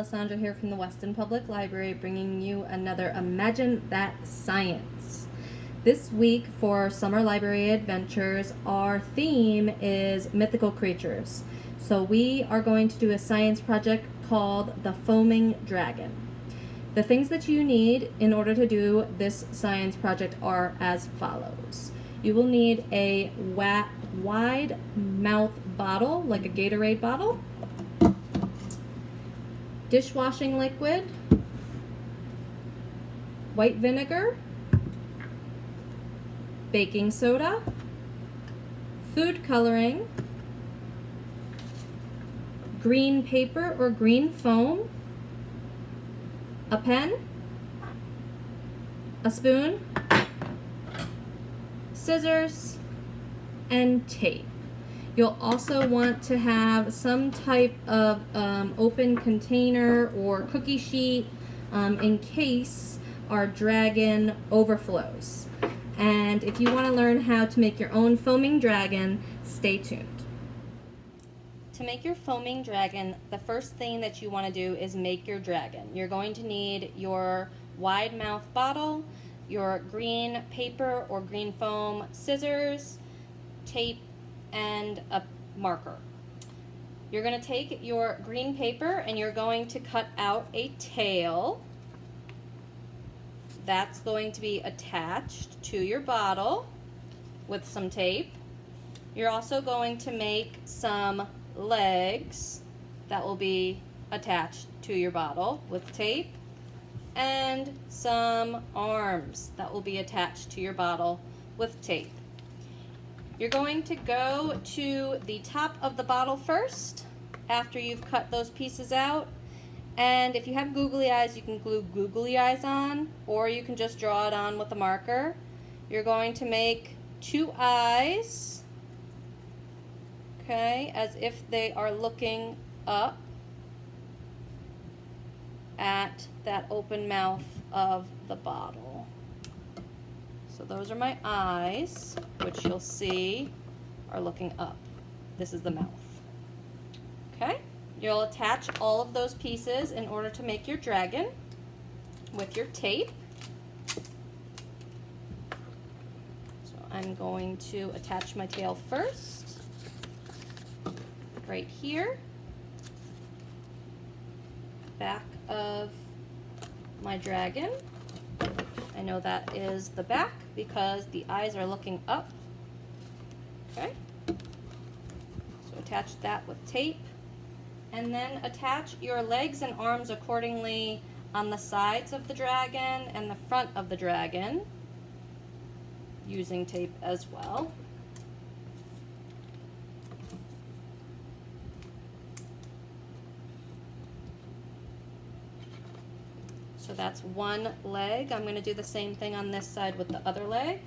Alessandra here from the Weston Public Library, bringing you another Imagine That Science. This week for Summer Library Adventures, our theme is Mythical Creatures. So we are going to do a science project called the Foaming Dragon. The things that you need in order to do this science project are as follows. You will need a wide mouth bottle, like a Gatorade bottle, dishwashing liquid, white vinegar, baking soda, food coloring, green paper or green foam, a pen, a spoon, scissors, and tape. You'll also want to have some type of open container or cookie sheet in case our dragon overflows. And if you want to learn how to make your own foaming dragon, stay tuned. To make your foaming dragon, the first thing that you want to do is make your dragon. You're going to need your wide mouth bottle, your green paper or green foam, scissors, tape, and a marker. You're going to take your green paper and you're going to cut out a tail. That's going to be attached to your bottle with some tape. You're also going to make some legs that will be attached to your bottle with tape, and some arms that will be attached to your bottle with tape. You're going to go to the top of the bottle first after you've cut those pieces out, and if you have googly eyes, you can glue googly eyes on, or you can just draw it on with a marker. You're going to make two eyes, okay, as if they are looking up at that open mouth of the bottle. So those are my eyes, which you'll see are looking up. This is the mouth. Okay? You'll attach all of those pieces in order to make your dragon with your tape. So I'm going to attach my tail first, right here, back of my dragon. I know that is the back because the eyes are looking up. Okay, so attach that with tape, and then attach your legs and arms accordingly on the sides of the dragon and the front of the dragon using tape as well. So that's one leg. I'm going to do the same thing on this side with the other leg.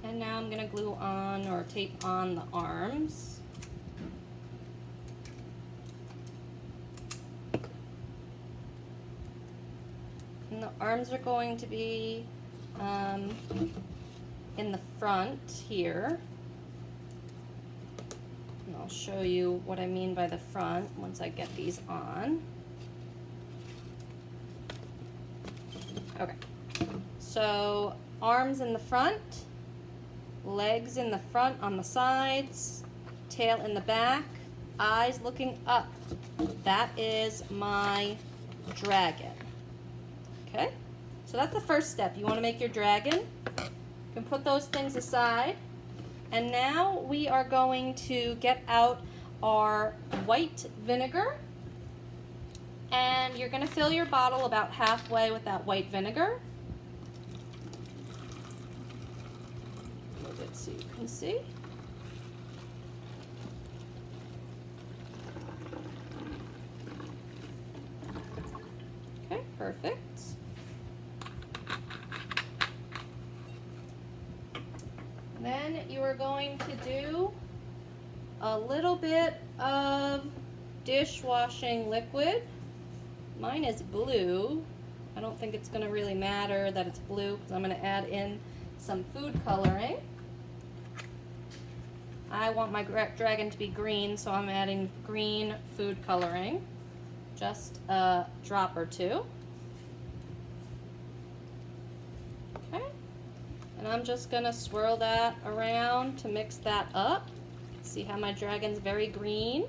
And now I'm going to glue on or tape on the arms. And the arms are going to be in the front here. And I'll show you what I mean by the front once I get these on. Okay, so arms in the front, legs in the front on the sides, tail in the back, eyes looking up. That is my dragon. Okay, so that's the first step. You want to make your dragon. You can put those things aside. And now we are going to get out our white vinegar. And you're going to fill your bottle about halfway with that white vinegar. Move it so you can see. Okay, perfect. Then you are going to do a little bit of dishwashing liquid Mine is blue. I don't think it's going to really matter that it's blue because I'm going to add in some food coloring. I want my dragon to be green, so I'm adding green food coloring. Just a drop or two. Okay. And I'm just going to swirl that around to mix that up. See how my dragon's very green?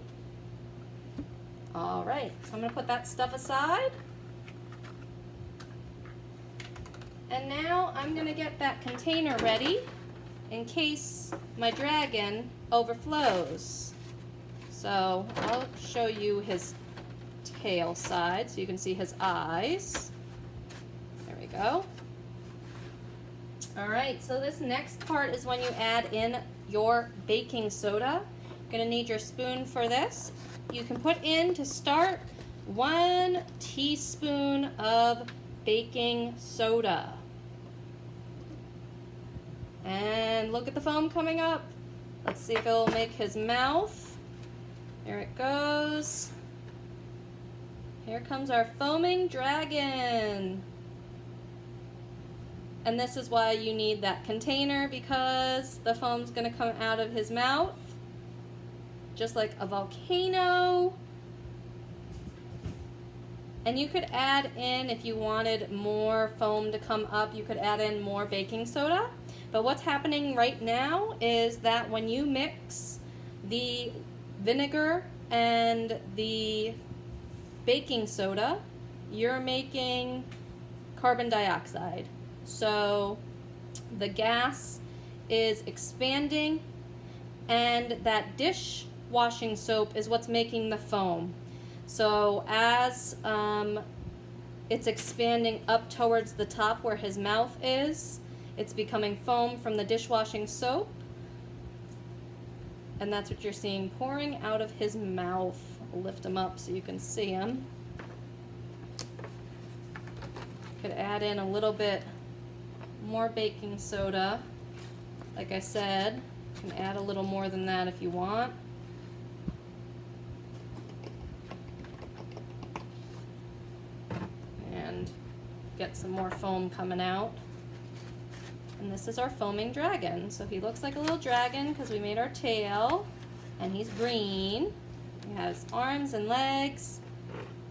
All right, so I'm going to put that stuff aside. And now I'm going to get that container ready in case my dragon overflows. So I'll show you his tail side so you can see his eyes. There we go. All right, so this next part is when you add in your baking soda. You're gonna need your spoon for this. You can put in, to start, 1 teaspoon of baking soda. And look at the foam coming up. Let's see if it'll make his mouth. There it goes. Here comes our foaming dragon. And this is why you need that container, because the foam's gonna come out of his mouth just like a volcano. And you could add in, if you wanted more foam to come up, you could add in more baking soda. But what's happening right now is that when you mix the vinegar and the baking soda, you're making carbon dioxide. So the gas is expanding, and that dishwashing soap is what's making the foam. So as it's expanding up towards the top where his mouth is, it's becoming foam from the dishwashing soap, and that's what you're seeing pouring out of his mouth. I'll lift him up so you can see him. Could add in a little bit more baking soda. Like I said, you can add a little more than that if you want. And get some more foam coming out. And this is our foaming dragon. So he looks like a little dragon because we made our tail, and he's green. He has arms and legs,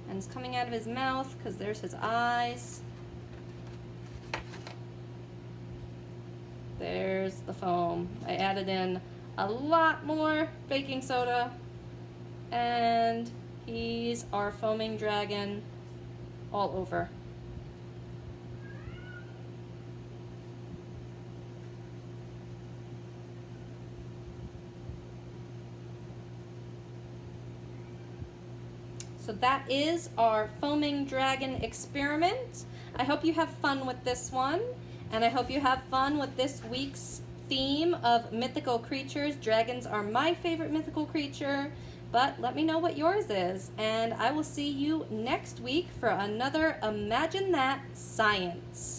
and it's coming out of his mouth because there's his eyes. There's the foam. I added in a lot more baking soda, and he's our foaming dragon all over. So that is our foaming dragon experiment. I hope you have fun with this one, and I hope you have fun with this week's theme of mythical creatures. Dragons are my favorite mythical creature, but let me know what yours is, and I will see you next week for another Imagine That Science.